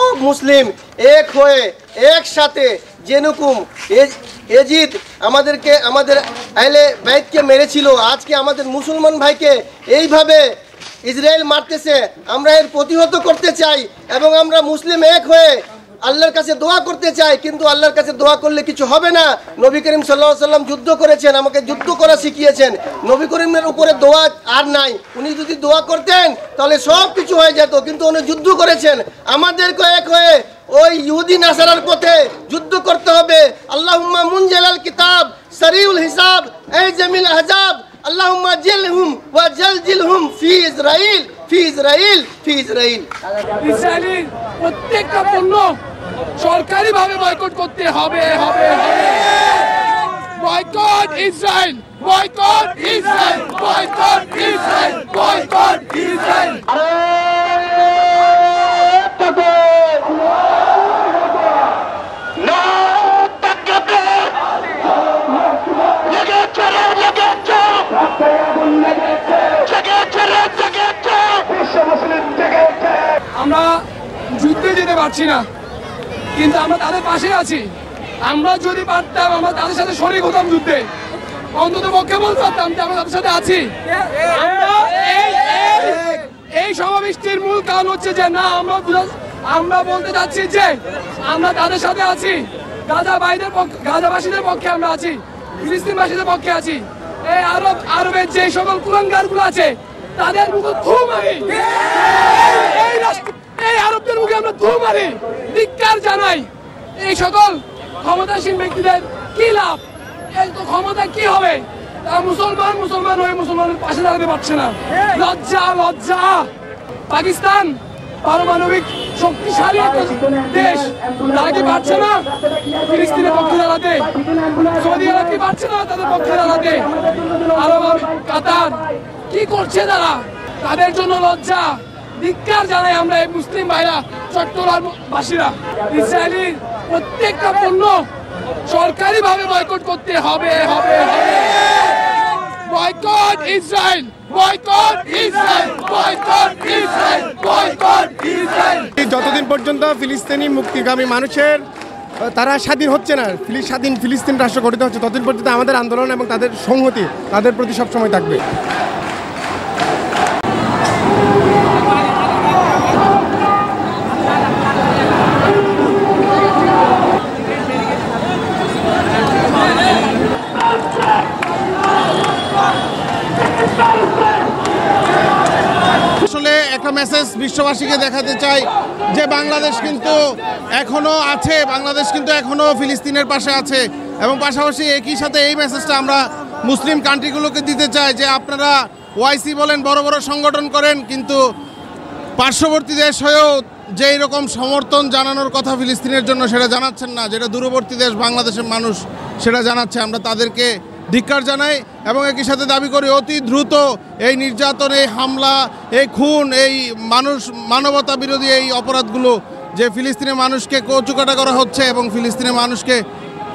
সব মুসলিম এক হয়ে একসাথে যেরকম এজিদ আমাদেরকে আমাদের আহলে বাইতকে মেরেছিল, আজকে আমাদের মুসলমান ভাইকে এইভাবে ইসরায়েল মারতেছে, আমরা এর প্রতিহত করতে চাই এবং আমরা মুসলিম এক হয়ে আল্লাহর কাছে দোয়া করতে চাই। কিন্তু আল্লাহর কাছে দোয়া করলে কিছু হবে না। নবী করিম সাল্লাল্লাহু আলাইহি সাল্লাম যুদ্ধ করেছেন, আমাকে যুদ্ধ করা শিখিয়েছেন। নবী করিমের উপরে দোয়া আর নাই, উনি যদি দোয়া করতেন তাহলে সব কিছু হয়ে যেত, কিন্তু উনি যুদ্ধ করেছেন। আমাদেরকে এক হয়ে ওই ইহুদি নাসারার পথে যুদ্ধ করতে হবে। আল্লাহুম্মা মুনজিলাল কিতাব সারিউল হিসাব এই জামিল আহজাব আল্লাহুম্মা জিলহুম ওয়া জালজিলহুম ফি ইসরাইল ফি ইসরাইল ফি ইসরাইল। ইসরায়েলের প্রত্যেকটা পণ্য সরকারিভাবে বয়কট করতে হবে। Boycott Israel, boycott Israel, boycott Israel, boycott Israel. আমরা যুদ্ধে যেতে পারছি না, কিন্তু আমরা তাদের পাশে আছি। আমরা যদি পারতাম আমরা তাদের সাথে শরীক হতাম যুদ্ধে, অন্তত পক্ষে বলতে পারতাম যে আমরা তাদের সাথে আছি। এই সমাবেশটির মূল কারণ হচ্ছে যে না, আমরা বলতে চাচ্ছি যে আমরা তাদের সাথে আছি। গাজাবাসীদের পক্ষে আমরা আছি, ফিলিস্তিনবাসীদের পক্ষে আছি। এই আরবের যে সকল কুলাঙ্গারগুলো আছে তাদের মুখে থু মারি, এই আরবদের মুখে আমরা থু মারি, ধিক্কার জানাই। এই সকল ক্ষমতাসীন ব্যক্তিদের কি লাভ? এই তো ক্ষমতা কি হবে? মুসলমান হয়ে মুসলমানের পাশে দাঁড়াতে পারছে না। লজ্জা লজ্জা। পাকিস্তান পারমাণবিক শক্তিশালী একটা দেশ, তারা কি পারছে না ফিলিস্তিনের পক্ষে দাঁড়াতে? সৌদি আরব কি পারছে না তাদের পক্ষে দাঁড়াতে? আরব কাতার কি করছে তারা? তাদের জন্য লজ্জা, ধিক্কার জানাই আমরা এই মুসলিম ভাইরা, চট্টগ্রামবাসীরা। ইসরায়েলের প্রত্যেকটা পণ্য সরকারিভাবে বয়কট করতে হবে। Boycott Israel, boycott Israel, boycott Israel, boycott Israel. যতদিন পর্যন্ত ফিলিস্তিনি মুক্তিগামী মানুষের তারা স্বাধীন হচ্ছে না, স্বাধীন ফিলিস্তিন রাষ্ট্র গঠিত হচ্ছে, ততদিন পর্যন্ত আমাদের আন্দোলন এবং তাদের সংহতি তাদের প্রতি সবসময় থাকবে। আসলে একটা মেসেজ বিশ্ববাসীকে দেখাতে চাই যে বাংলাদেশ কিন্তু এখনো আছে, বাংলাদেশ কিন্তু এখনো ফিলিস্তিনের পাশে আছে। এবং পাশাপাশি একই সাথে এই মেসেজটা আমরা মুসলিম কান্ট্রিগুলোকে দিতে চাই যে আপনারা ওআইসি বলেন, বড় বড় সংগঠন করেন, কিন্তু পার্শ্ববর্তী দেশ হয়েও যে এরকম সমর্থন জানানোর কথা ফিলিস্তিনের জন্য সেটা জানাচ্ছেন না, যেটা দূরবর্তী দেশ বাংলাদেশের মানুষ সেটা জানাচ্ছে। আমরা তাদেরকে ধিক্কার জানাই এবং একই সাথে দাবি করি অতি দ্রুত এই নির্যাতন, এই হামলা, এই খুন, এই মানবতা বিরোধী এই অপরাধগুলো যে ফিলিস্তিনের মানুষকে কচুকাটা করা হচ্ছে এবং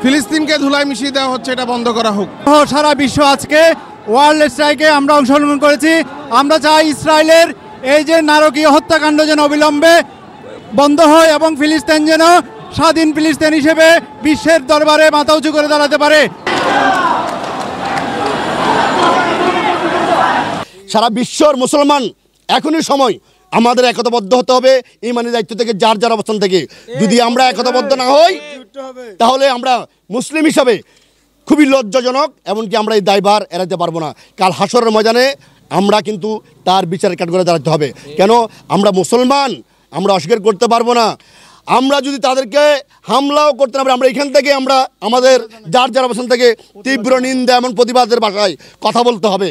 ফিলিস্তিনকে ধুলাই মিশিয়ে দেওয়া হচ্ছে, এটা বন্ধ করা হোক। সারা বিশ্ব আজকে ওয়ার্ল্ড স্ট্রাইকে আমরা অংশগ্রহণ করেছি। আমরা চাই ইসরায়েলের এই যে নারকীয় হত্যাকাণ্ড যেন অবিলম্বে বন্ধ হয় এবং ফিলিস্তিন যেন স্বাধীন ফিলিস্তিন হিসেবে বিশ্বের দরবারে মাথা উঁচু করে দাঁড়াতে পারে। সারা বিশ্বর মুসলমান এখনই সময় আমাদের একতাবদ্ধ হতে হবে ইমানি দায়িত্ব থেকে, যার যার অবস্থান থেকে। যদি আমরা একতাবদ্ধ না হই তাহলে আমরা মুসলিম হিসাবে খুবই লজ্জাজনক, এমনকি আমরা এই দায়ভার এড়াতে পারবো না। কাল হাসরের ময়দানে আমরা কিন্তু তার বিচারের কাঠগড়ায় দাঁড়াতে হবে। কেন? আমরা মুসলমান, আমরা অস্বীকার করতে পারবো না। আমরা যদি তাদেরকে হামলাও করতে না পারি, আমরা এখান থেকে আমরা আমাদের যার যার অবস্থান থেকে তীব্র নিন্দা এবং প্রতিবাদের ভাষায় কথা বলতে হবে।